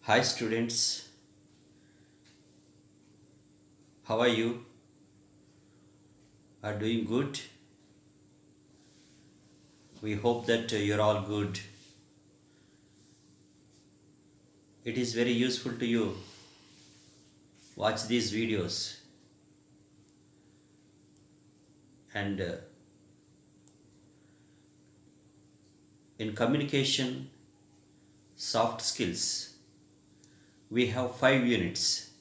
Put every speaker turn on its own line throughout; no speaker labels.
Hi students, how are you? Are doing good? We hope that you're all good. It is very useful to you. Watch these videos and in communication soft skills we have 5 units.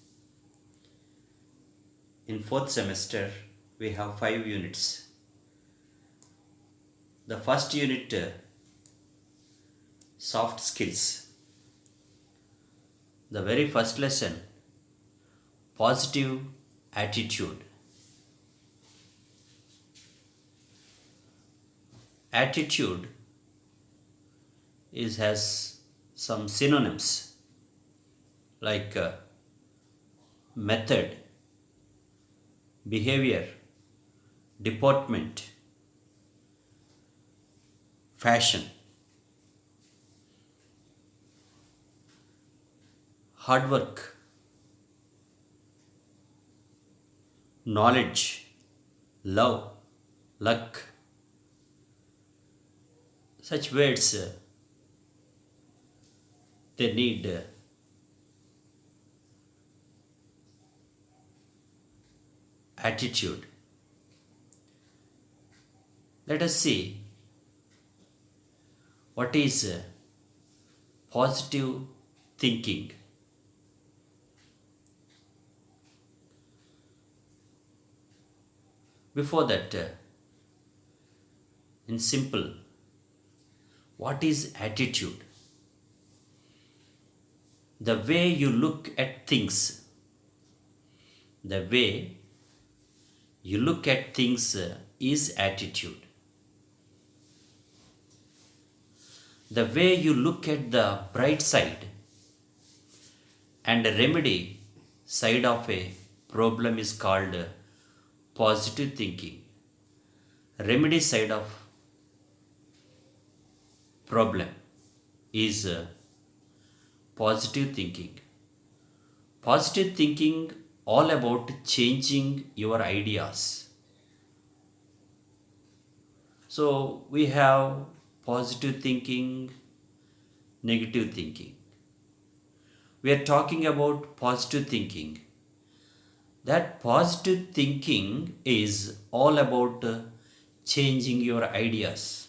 In fourth semester we have 5 units. The first unit soft skills. The very first lesson positive attitude. Attitude is has some synonyms like method, behavior, deportment, fashion. Hard work, knowledge, love, luck. Such words they need attitude. Let us see what is positive thinking. Before that, in simple, what is attitude? The way you look at things, the way you look at things is attitude. The way you look at the bright side and remedy side of a problem is called positive thinking. Remedy side of problem is positive thinking. Positive thinking all about changing your ideas. So we have positive thinking, negative thinking. We are talking about positive thinking. That positive thinking is all about changing your ideas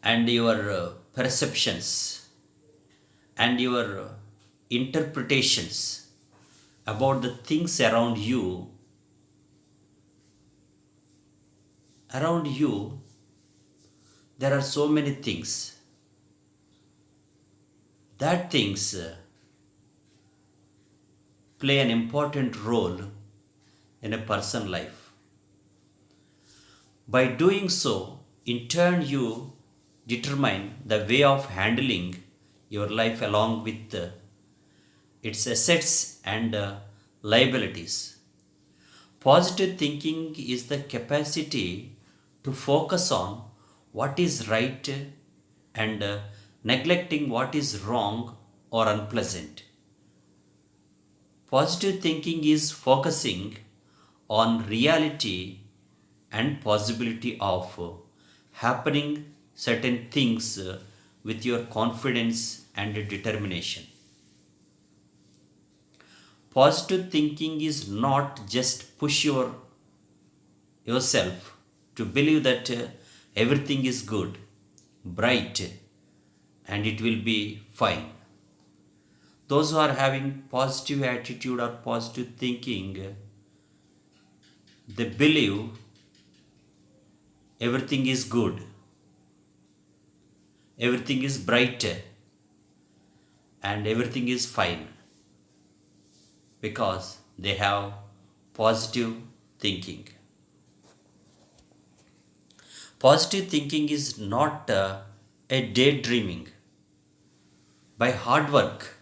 and your perceptions and your interpretations about the things around you. Around you, there are so many things. That things play an important role in a person's life. By doing so, in turn, you determine the way of handling your life along with its assets and liabilities. Positive thinking is the capacity to focus on what is right and neglecting what is wrong or unpleasant. Positive thinking is focusing on reality and possibility of happening certain things with your confidence and determination. Positive thinking is not just push yourself to believe that everything is good, bright, and it will be fine. Those who are having positive attitude or positive thinking, they believe everything is good, everything is bright, and everything is fine because they have positive thinking. Positive thinking is not a daydreaming. By hard work,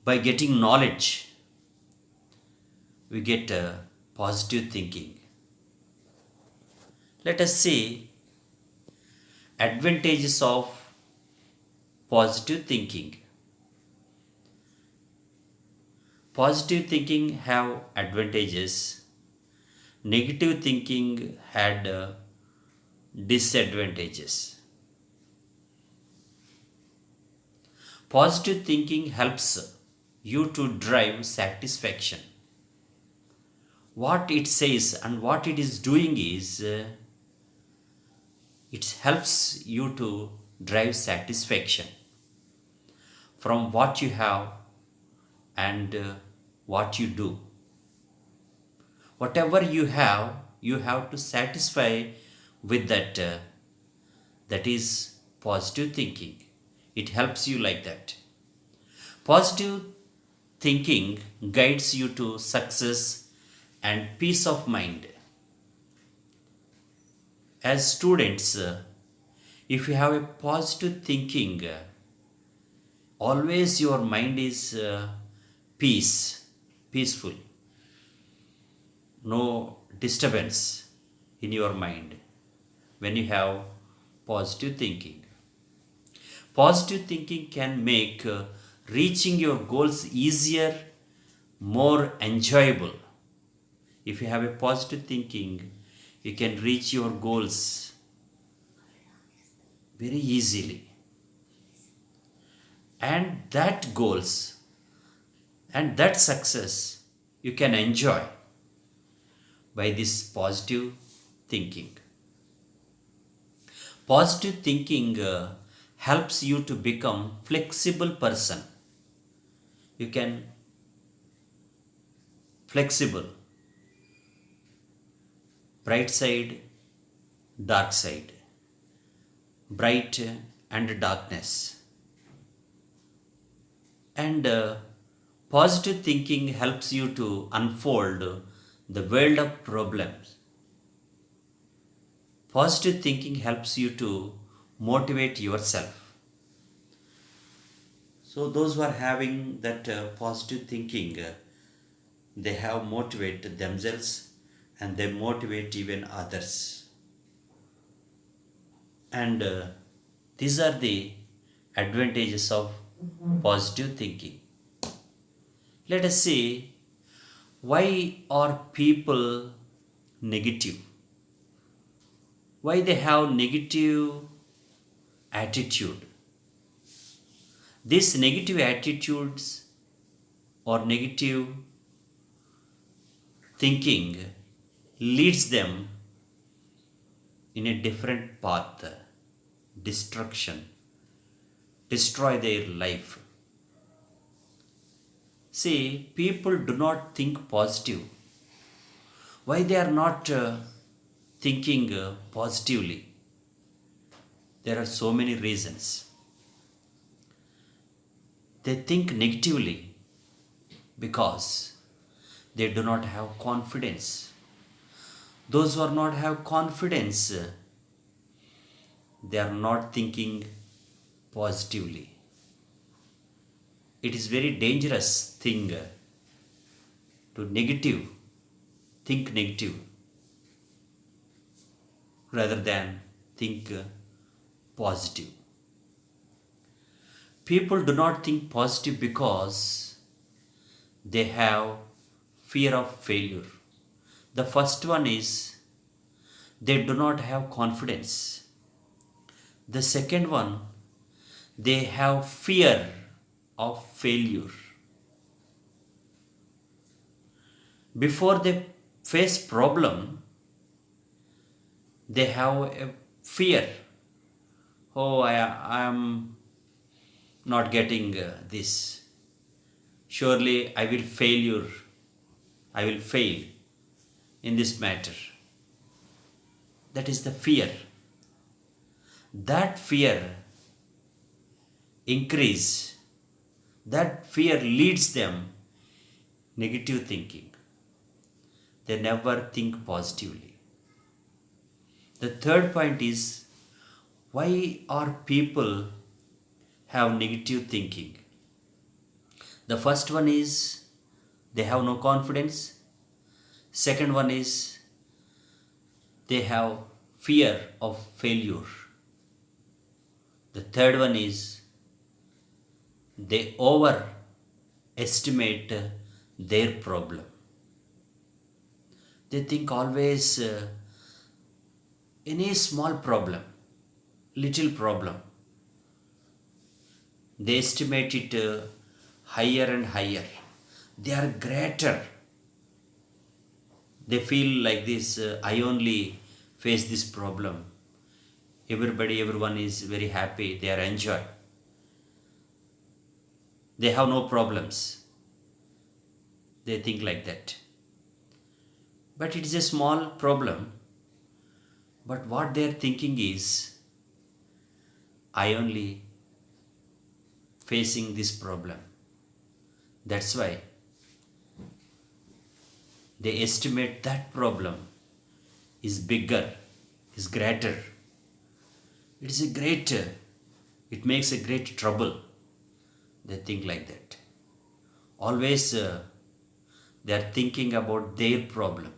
by getting knowledge, we get positive thinking. Let us see advantages of positive thinking. Positive thinking have advantages. Negative thinking had disadvantages. Positive thinking helps you to drive satisfaction. What it says and what it is doing is it helps you to drive satisfaction from what you have and what you do. Whatever you have to satisfy with that. That is positive thinking. It helps you like that. Positive thinking guides you to success and peace of mind. As students, if you have a positive thinking, always your mind is peaceful, no disturbance in your mind when you have positive thinking. Positive thinking can make reaching your goals easier, more enjoyable. If you have a positive thinking, you can reach your goals very easily. And that goals and that success you can enjoy by this positive thinking. Positive thinking helps you to become flexible person. You can flexible, bright side, dark side, bright and darkness. And positive thinking helps you to unfold the world of problems. Positive thinking helps you to motivate yourself. So those who are having that positive thinking, they have motivated themselves and they motivate even others. And these are the advantages of positive thinking. Let us see, why are people negative? Why they have negative attitude? These negative attitudes or negative thinking leads them in a different path, destruction, destroy their life. See, people do not think positive. Why they are not thinking positively? There are so many reasons. They think negatively because they do not have confidence. Those who are not have confidence, they are not thinking positively. It is very dangerous thing to think negative rather than think positive. People do not think positive because they have fear of failure. The first one is they do not have confidence. The second one, they have fear of failure. Before they face problem, they have a fear. Oh, I am not getting this. Surely I will failure. I will fail in this matter. That is the fear. That fear increase. That fear leads them negative thinking. They never think positively. The third point is, why are people have negative thinking? The first one is they have no confidence. Second one is they have fear of failure. The third one is they overestimate their problem. They think always any small problem, little problem, they estimate it higher and higher. They are greater. They feel like this, I only face this problem. Everyone is very happy, they are enjoy. They have no problems. They think like that. But it is a small problem. But what they are thinking is, I only facing this problem. That's why they estimate that problem is bigger, is greater. It is a great, it makes a great trouble. They think like that. Always they are thinking about their problem.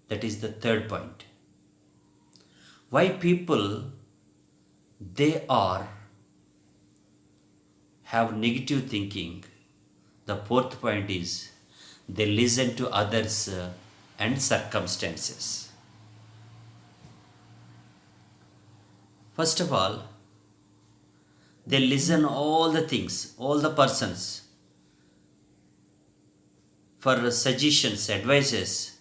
That is the third point. Why people they are have negative thinking. The fourth point is they listen to others and circumstances. First of all, they listen all the things, all the persons for suggestions, advices.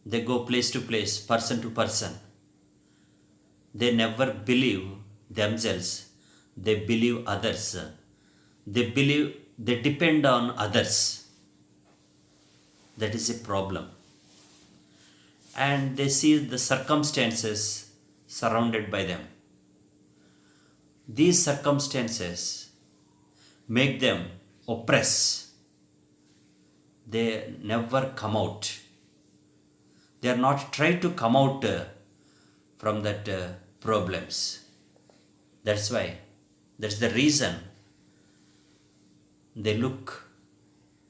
They go place to place, person to person. They never believe themselves. They believe others. They depend on others. That is a problem. And they see the circumstances surrounded by them. These circumstances make them oppress. They never come out. They are not trying to come out from that problems. That's why, that's the reason they look,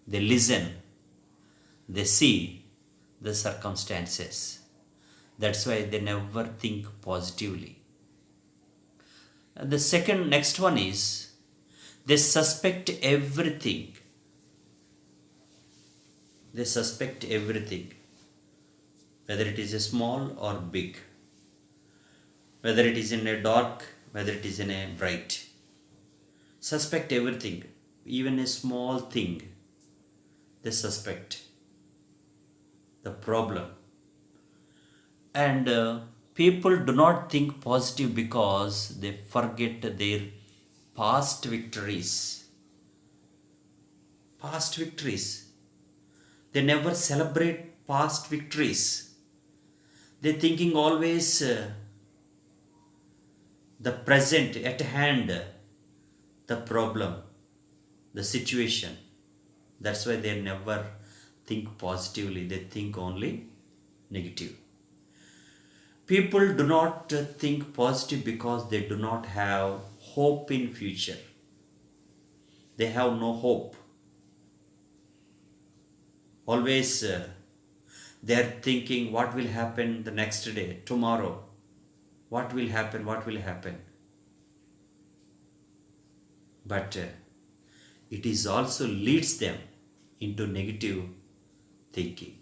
they listen, they see the circumstances. That's why they never think positively. And the next one is they suspect everything. They suspect everything, whether it is a small or big, whether it is in a dark, whether it is in a bright. Suspect everything, even a small thing, they suspect the problem. And people do not think positive because they forget their past victories. Past victories. They never celebrate past victories. They're thinking always the present at hand, the problem, the situation. That's why they never think positively. They think only negative. People do not think positive because they do not have hope in future. They have no hope. Always they are thinking what will happen the next day, tomorrow. What will happen, what will happen. But it is also leads them into negative thinking.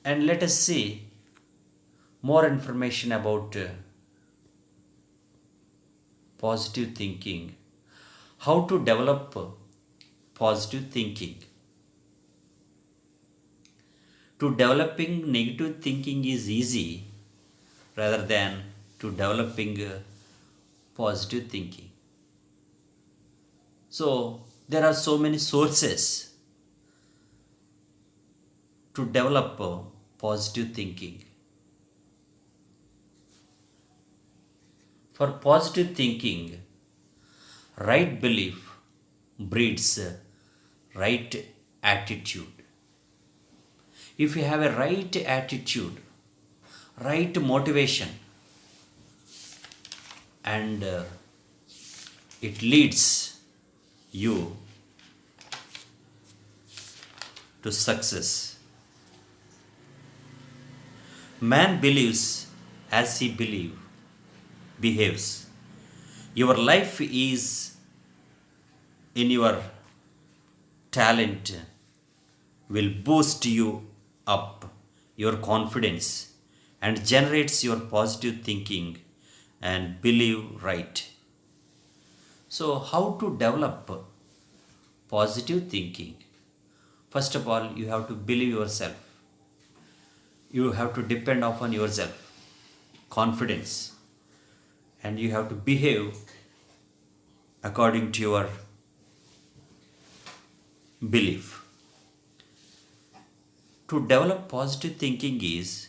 And let us see more information about positive thinking. How to develop positive thinking. To developing negative thinking is easy rather than to developing positive thinking. So there are so many sources to develop positive thinking. For positive thinking, right belief breeds right attitude. If you have a right attitude, right motivation, and it leads you to success. Man believes as he behaves. Your life is in your talent will boost you up, your confidence, and generates your positive thinking and believe right. So, how to develop positive thinking? First of all, you have to believe yourself. You have to depend upon yourself, confidence, and you have to behave according to your belief. To develop positive thinking is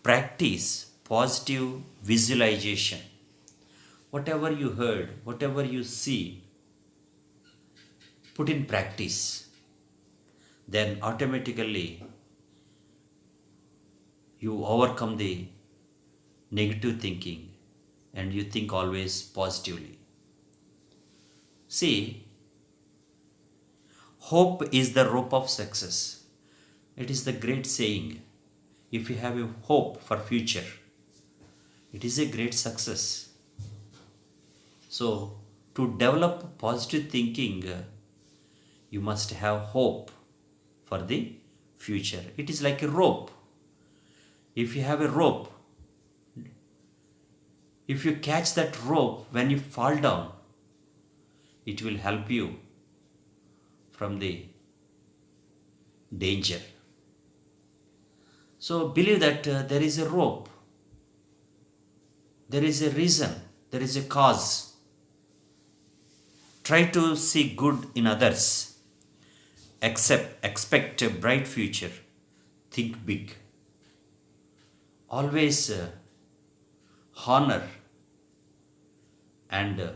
practice positive visualization. Whatever you heard, whatever you see, put in practice. Then automatically you overcome the negative thinking and you think always positively. See, hope is the rope of success. It is the great saying. If you have a hope for future, it is a great success. So, to develop positive thinking, you must have hope for the future. It is like a rope. If you have a rope, if you catch that rope when you fall down, it will help you from the danger. So believe that there is a rope, there is a reason, there is a cause. Try to see good in others. Expect a bright future. Think big. Always honor and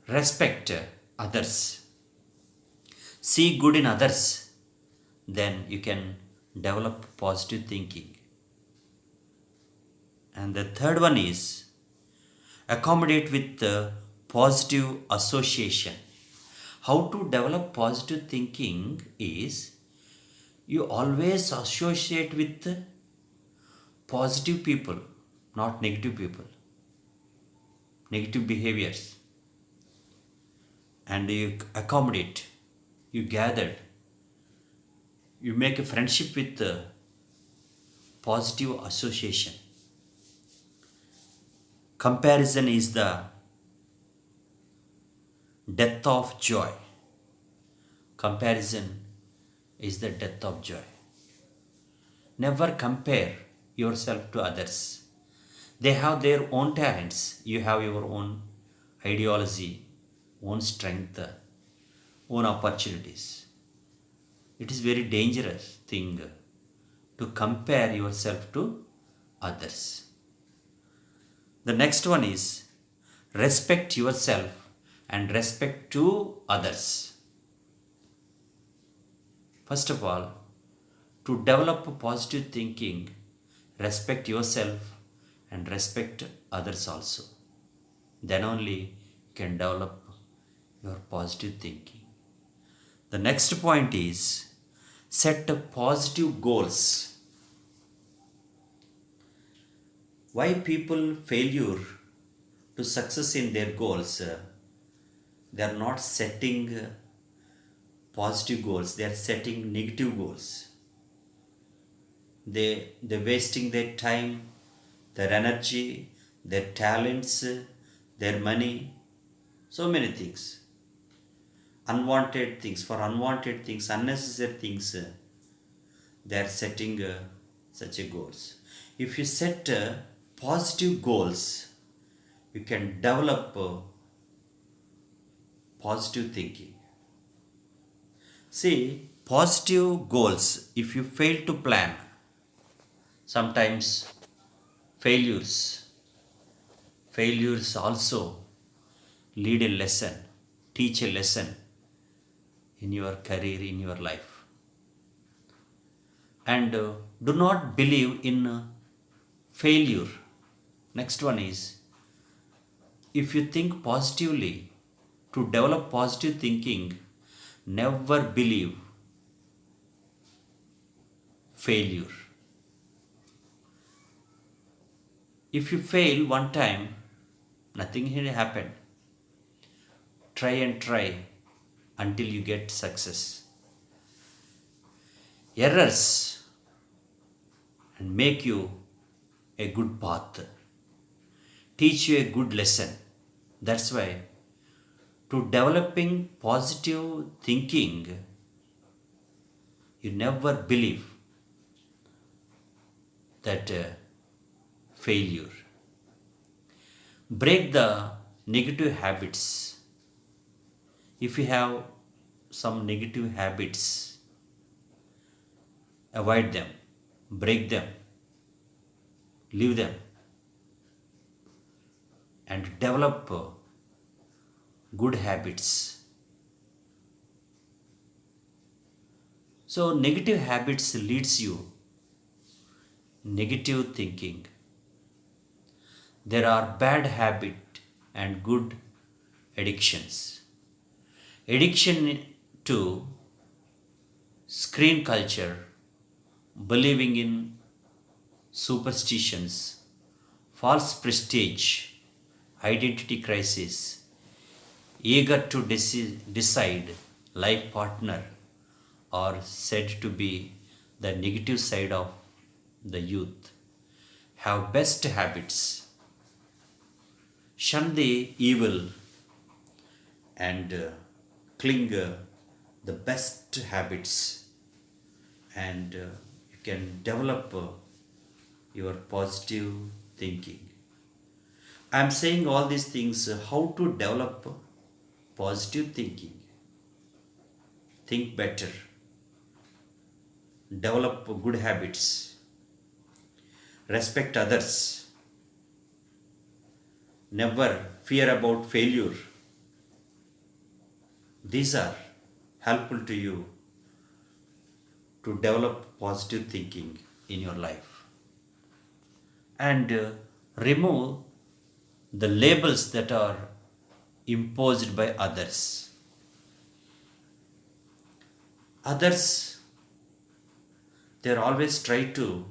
respect others. See good in others. Then you can develop positive thinking. And the third one is accommodate with positive association. How to develop positive thinking is you always associate with positive people, not negative people, negative behaviors. And you accommodate, you gathered, you make a friendship with positive association. Comparison is the death of joy. Comparison is the death of joy. Never compare yourself to others. They have their own talents. You have your own ideology, own strength, own opportunities. It is very dangerous thing to compare yourself to others. The next one is respect yourself and respect to others. First of all, to develop positive thinking, respect yourself and respect others also. Then only you can develop your positive thinking. The next point is set positive goals. Why people failure to success in their goals? They are not setting positive goals, they are setting negative goals. They're wasting their time, their energy, their talents, their money, so many things. Unwanted things, for unwanted things, unnecessary things, they are setting such a goals. If you set positive goals, you can develop positive thinking. See, positive goals, if you fail to plan, sometimes failures also lead a lesson, teach a lesson in your career, in your life. And do not believe in failure. Next one is, if you think positively, to develop positive thinking, never believe failure. If you fail one time, nothing will happen. Try and try until you get success. Errors and make you a good path, teach you a good lesson. That's why to developing positive thinking, you never believe that failure. Break the negative habits. If you have some negative habits, avoid them, break them, leave them, and develop good habits. So negative habits leads you negative thinking. There are bad habit and good addictions. Addiction to screen culture, believing in superstitions, false prestige, identity crisis, eager to decide life partner are said to be the negative side of the youth. Have best habits, shun the evil, and cling the best habits, and you can develop your positive thinking. I am saying all these things how to develop positive thinking. Think better, develop good habits, respect others, never fear about failure. These are helpful to you to develop positive thinking in your life. And remove the labels that are imposed by others. Others, they always try to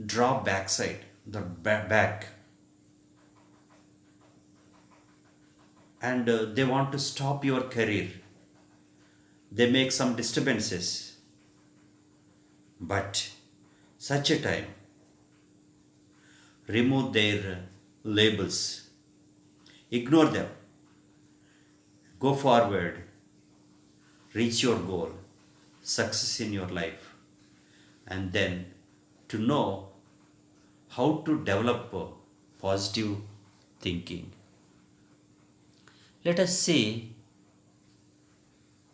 draw backside, the back, and they want to stop your career. They make some disturbances. But such a time, remove their labels, ignore them, go forward, reach your goal, success in your life, and then to know how to develop positive thinking. Let us see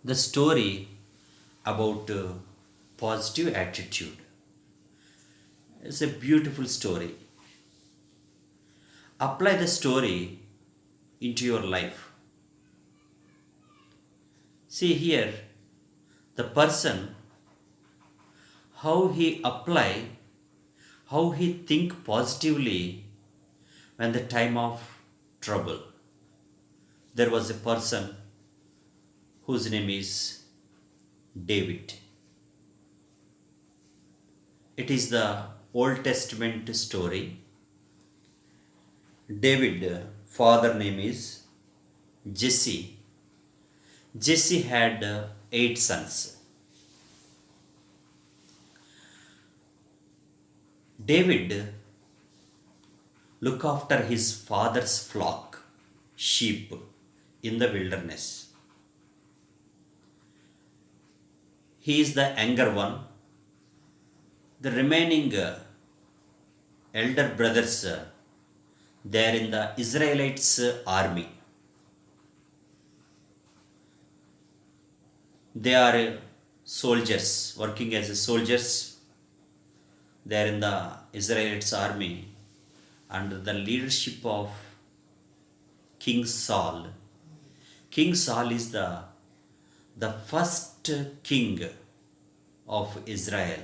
the story about positive attitude. It's a beautiful story. Apply the story into your life. See here, the person, how he apply, how he think positively when the time of trouble. There was a person whose name is David. It is the Old Testament story. David, father name is Jesse. Jesse had 8 sons. David looked after his father's flock, sheep, in the wilderness. He is the younger one. The remaining elder brothers, they are in the Israelites army. They are soldiers, working as soldiers. They are in the Israelites army under the leadership of King Saul. King Saul is the first king of Israel.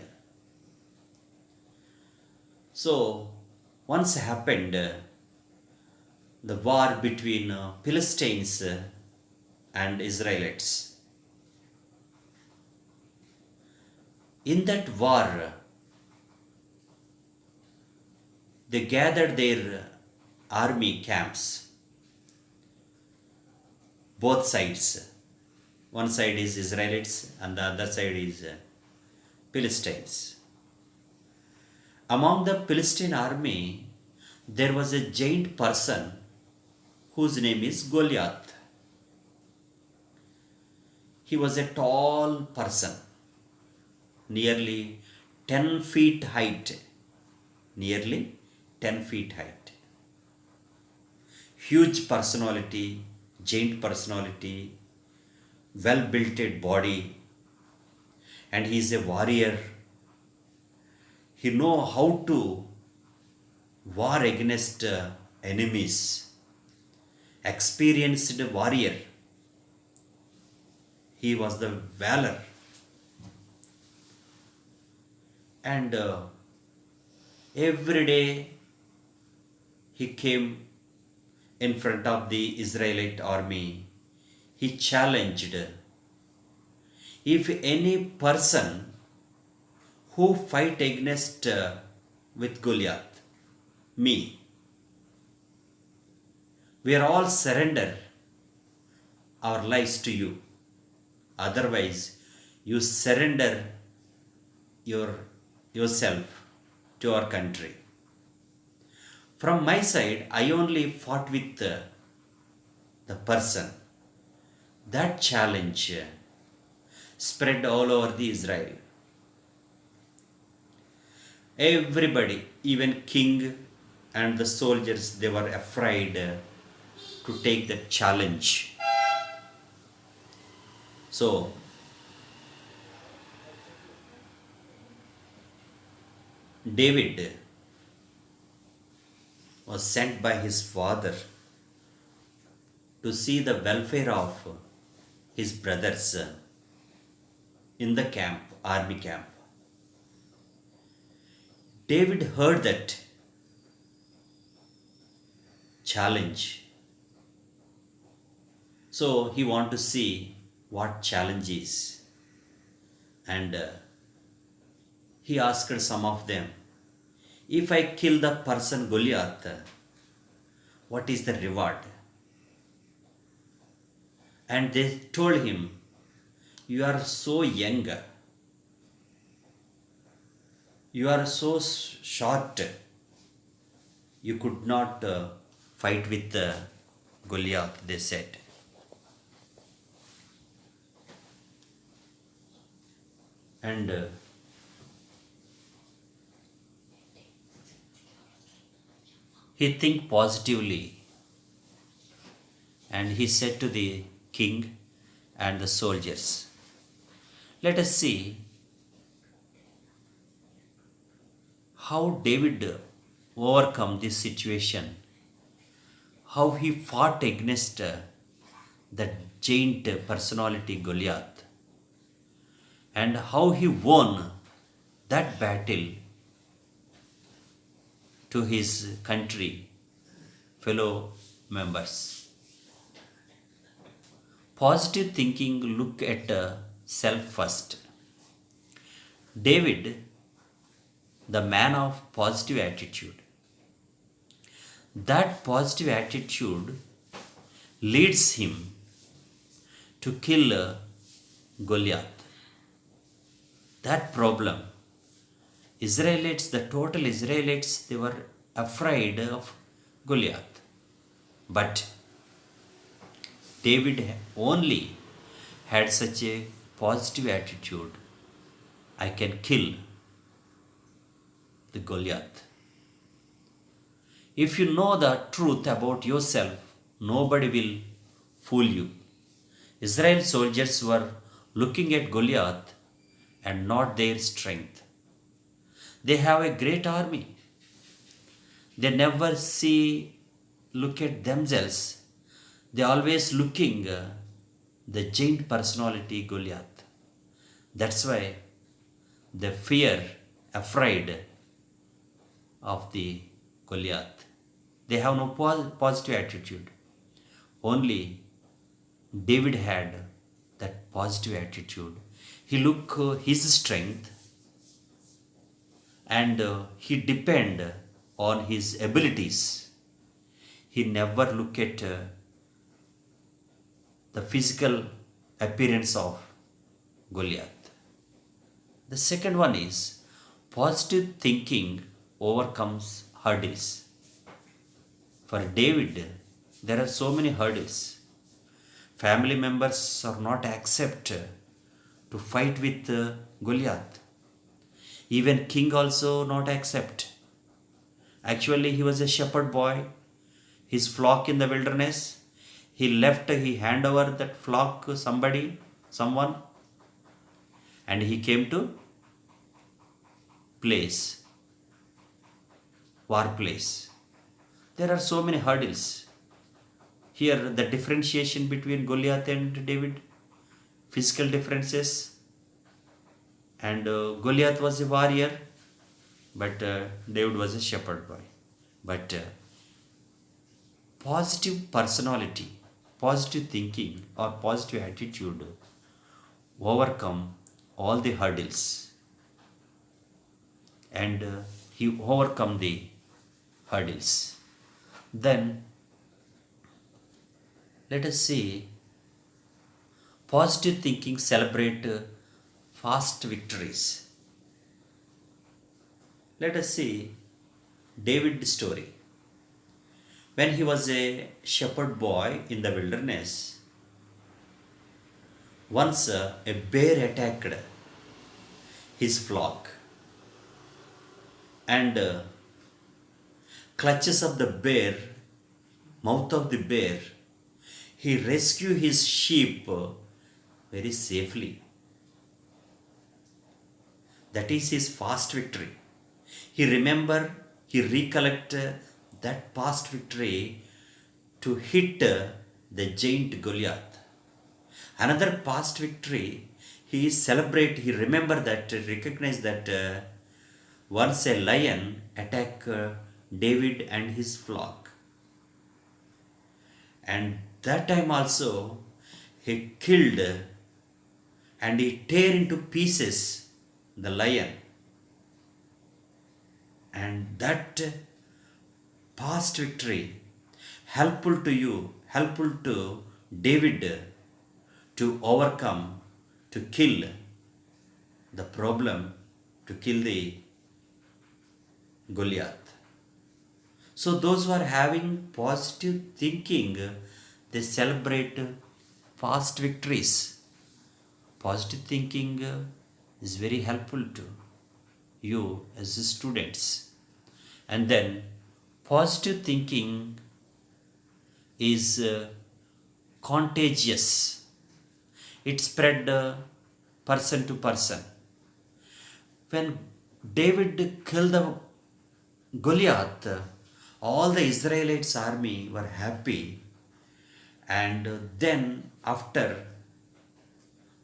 So once happened the war between Philistines and Israelites. In that war, They gathered their army camps, both sides. One side is Israelites and the other side is Philistines. Among the Philistine army, there was a giant person whose name is Goliath. He was a tall person, nearly 10 feet height. Nearly 10 feet height. Huge personality, giant personality, well built body, and he is a warrior. He know how to war against enemies. Experienced warrior. He was the valor. And every day he came in front of the Israelite army. He challenged, if any person who fight against with Goliath, me, we are all surrender our lives to you. Otherwise, you surrender yourself to our country. From my side, I only fought with the person. That challenge spread all over the Israel. Everybody, even king and the soldiers, they were afraid to take the challenge. So, David was sent by his father to see the welfare of his brothers in the camp, army camp. David heard that challenge. So he wanted to see what challenge is. And he asked some of them, if I kill the person Goliath, what is the reward? And they told him, you are so young, you are so short, you could not fight with Goliath, they said. And he think positively, and he said to the king and the soldiers, let us see how David overcome this situation, how he fought against the giant personality Goliath, and how he won that battle to his country, fellow members. Positive thinking look at self first. David, the man of positive attitude, that positive attitude leads him to kill Goliath. That problem, Israelites, the total Israelites, they were afraid of Goliath. But David only had such a positive attitude. I can kill the Goliath. If you know the truth about yourself, nobody will fool you. Israel soldiers were looking at Goliath and not their strength. They have a great army. They never look at themselves. They always looking the giant personality Goliath. That's why they afraid of the Goliath. They have no positive attitude. Only David had that positive attitude. He look his strength and he depend on his abilities. He never looked at the physical appearance of Goliath. The second one is positive thinking overcomes hurdles. For David, there are so many hurdles. Family members are not accept to fight with Goliath. Even king also not accept. Actually, he was a shepherd boy. His flock in the wilderness. He hand over that flock to someone, and he came to place, war place. There are so many hurdles. Here, the differentiation between Goliath and David, physical differences, and Goliath was a warrior, but David was a shepherd boy. But positive personality, positive thinking, or positive attitude overcome all the hurdles, and he overcome the hurdles. Then let us see positive thinking celebrate fast victories. Let us see David's story. When he was a shepherd boy in the wilderness, once a bear attacked his flock, and clutches of the bear, mouth of the bear, he rescued his sheep very safely. That is his fast victory. He recollect that past victory to hit the giant Goliath. Another past victory, he remember that, recognize that once a lion attacked David and his flock. And that time also, he killed and he tear into pieces the lion. And that past victory helpful to David to overcome, to kill the problem, to kill the Goliath. So those who are having positive thinking, they celebrate past victories. Positive thinking is very helpful to you as students. And then positive thinking is contagious. It spread person to person. When David killed the Goliath, all the Israelites army were happy, and then after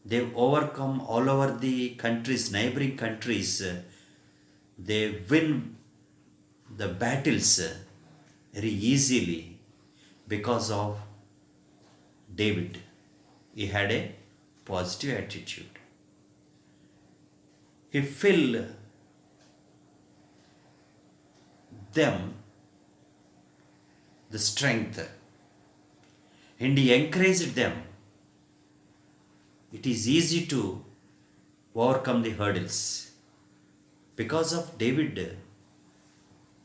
they overcome all over the countries, neighboring countries, they win the battles very easily because of David. He had a positive attitude. He filled them the strength, and he encouraged them. It is easy to overcome the hurdles. Because of David,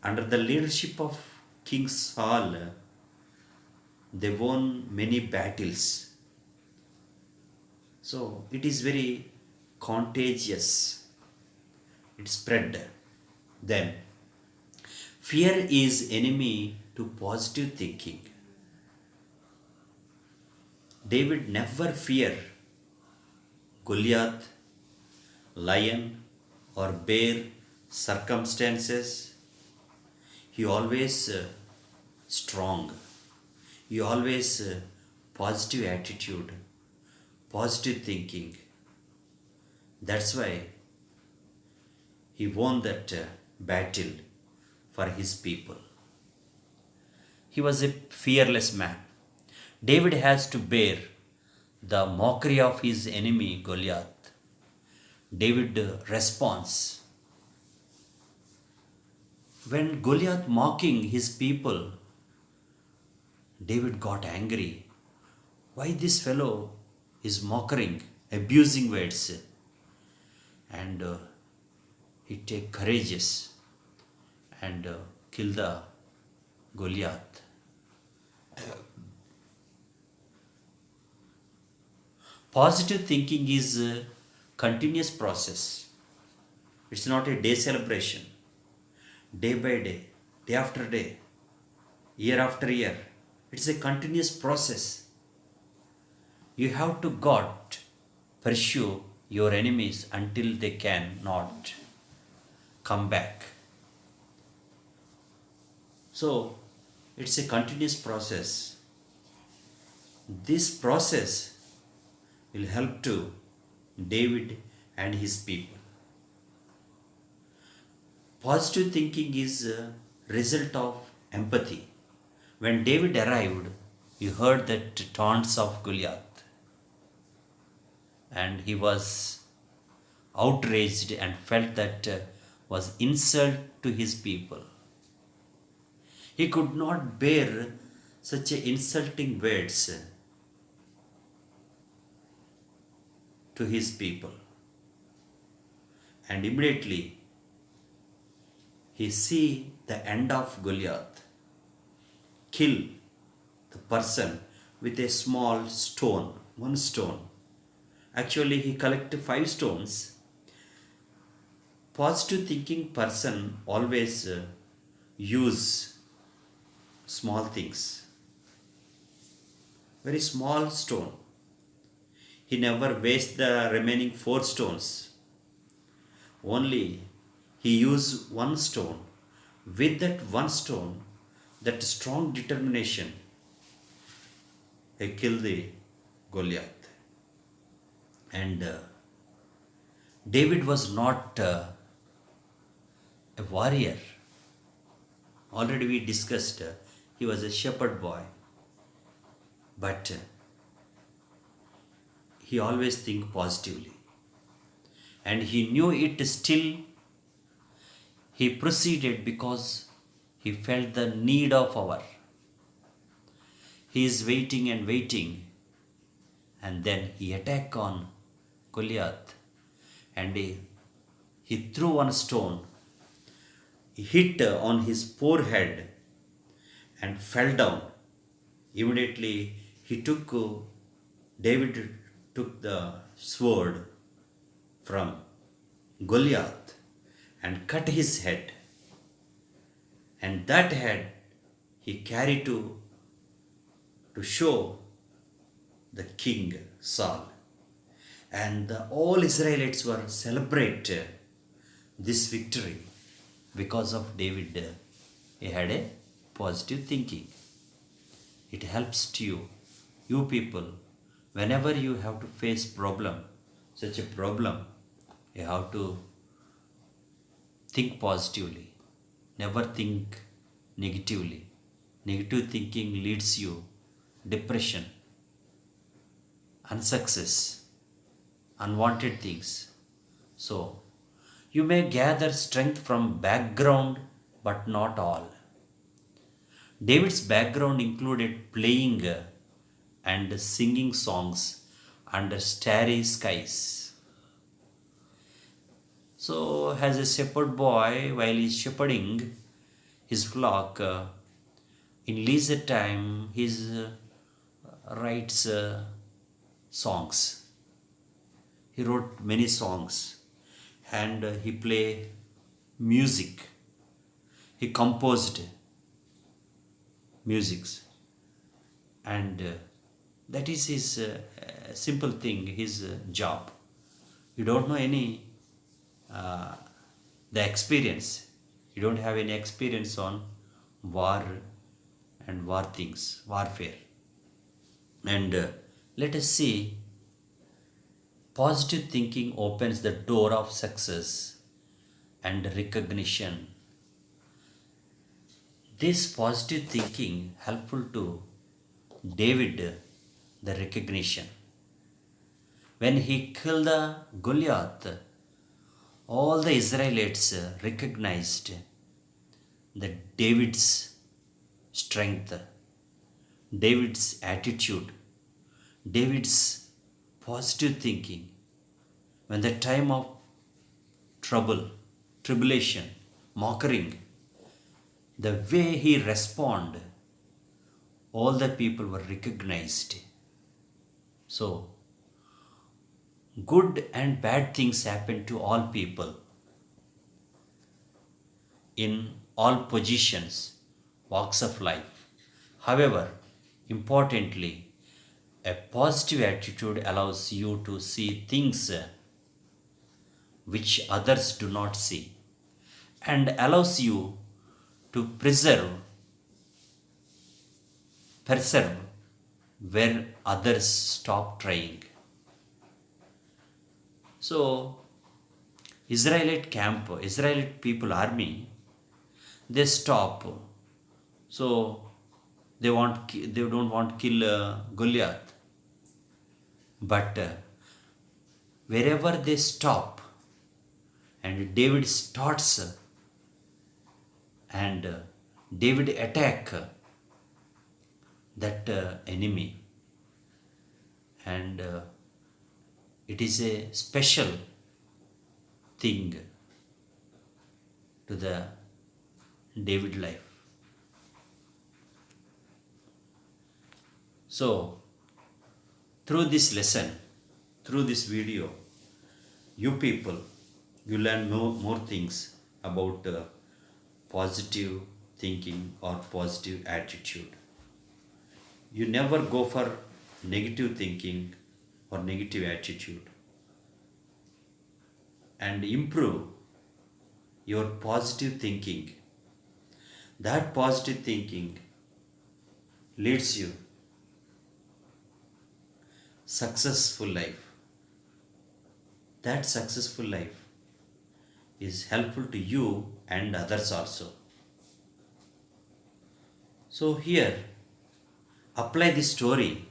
under the leadership of King Saul, they won many battles. So it is very contagious. It spread. Then fear is enemy to positive thinking. David never feared Goliath, lion, or bear circumstances. He always strong. He always positive attitude, positive thinking. That's why he won that battle for his people. He was a fearless man. David has to bear the mockery of his enemy Goliath. David responds. When Goliath mocking his people, David got angry. Why this fellow is mocking, abusing words? And he take courageous and kill the Goliath. Positive thinking is a continuous process. It's not a day celebration. Day by day, day after day, year after year. It's a continuous process. You have to God pursue your enemies until they cannot come back. So it's a continuous process. This process will help to David and his people. Positive thinking is a result of empathy. When David arrived, he heard the taunts of Goliath and he was outraged and felt that was insult to his people. He could not bear such insulting words to his people. And immediately he see the end of Goliath kill the person with a small stone, one stone. Actually, he collected 5 stones. Positive thinking person always use small things. Very small stone. He never wastes the remaining 4 stones. Only he used one stone. With that one stone, that strong determination, he killed the Goliath. And David was not a warrior. Already we discussed he was a shepherd boy. But he always think positively. And he knew it still. He proceeded because he felt the need of hour. He is waiting and waiting. And then he attacked on Goliath. And he threw one stone. He hit on his forehead and fell down. Immediately David took the sword from Goliath and cut his head. And that head he carried to show the king Saul. And all Israelites were celebrate this victory because of David. He had a positive thinking. It helps to you people, whenever you have to face such a problem, you have to think positively. Never think negatively. Negative thinking leads you depression, unsuccess, unwanted things. So, you may gather strength from background, but not all. David's background included playing and singing songs under starry skies. So, as a shepherd boy, while he's shepherding his flock, in leisure time, he writes songs. He wrote many songs and he played music. He composed musics, and that is his simple thing, his job. You don't know any the experience. You don't have any experience on war and war things, warfare. And let us see, positive thinking opens the door of success and recognition. This positive thinking helpful to David the recognition. When he killed the Goliath, all the Israelites recognized the David's strength, David's attitude, David's positive thinking. When the time of trouble, tribulation, mocking, the way he responded, all the people were recognized. So, good and bad things happen to all people in all positions, walks of life. However, importantly, a positive attitude allows you to see things which others do not see and allows you to persevere where others stop trying. So, Israelite people army, they stop. So they don't want to kill Goliath, but wherever they stop, and David starts, and David attack that enemy, and it is a special thing to the David life. So, through this lesson, through this video, you people, you learn more things about positive thinking or positive attitude. You never go for negative thinking or negative attitude, and improve your positive thinking. That positive thinking leads you successful life. That successful life is helpful to you and others also. So here, apply this story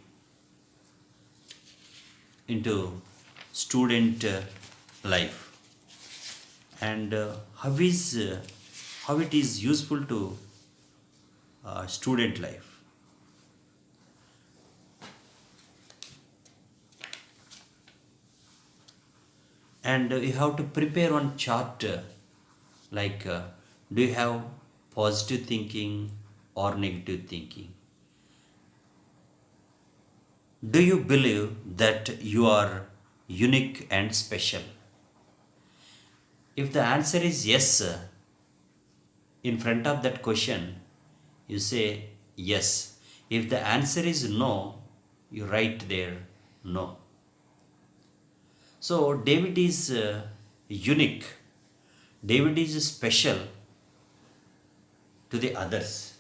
into student life, and how it is useful to student life. And you have to prepare one chart, like do you have positive thinking or negative thinking? Do you believe that you are unique and special? If the answer is yes, in front of that question, you say yes. If the answer is no, you write there no. So, David is unique. David is special to the others.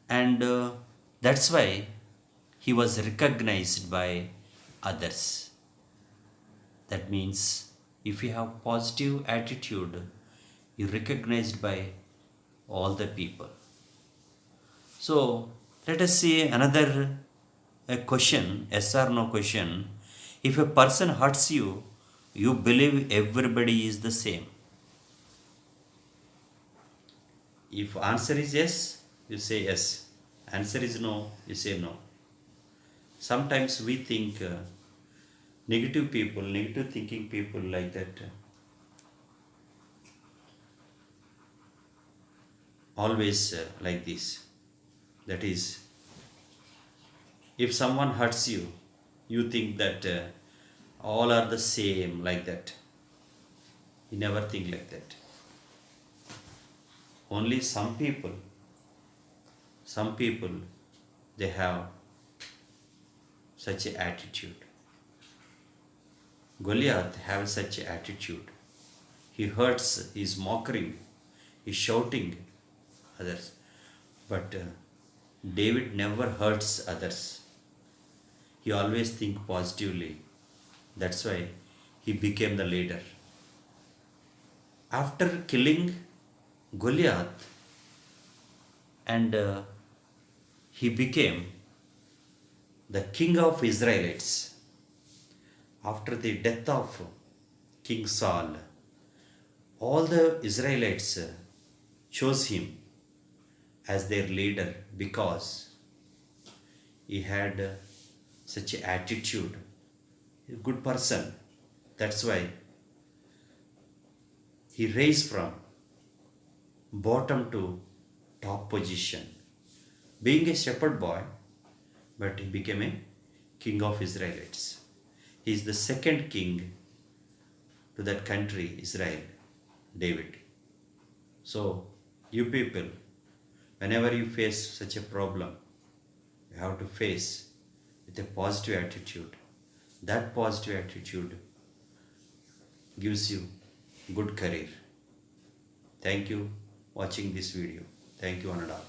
And that's why he was recognized by others. That means if you have positive attitude, you're recognized by all the people. So let us see another a question, yes or no question. If a person hurts you, you believe everybody is the same. If answer is yes, you say yes. Answer is no, you say no. Sometimes we think negative people, negative thinking people like that. Always like this. That is, if someone hurts you, you think that all are the same like that. You never think like that. Only some people, they have such an attitude. Goliath have such an attitude. He hurts, he is mocking, he is shouting others. But David never hurts others. He always think positively. That's why he became the leader. After killing Goliath, and he became the king of Israelites. After the death of King Saul, All the Israelites chose him as their leader because he had such an attitude, a good person. That's why he raised from bottom to top position, being a shepherd boy, but he became a king of Israelites. He is the second king to that country, Israel, David. So, you people, whenever you face such a problem, you have to face with a positive attitude. That positive attitude gives you good career. Thank you watching this video. Thank you, Anada.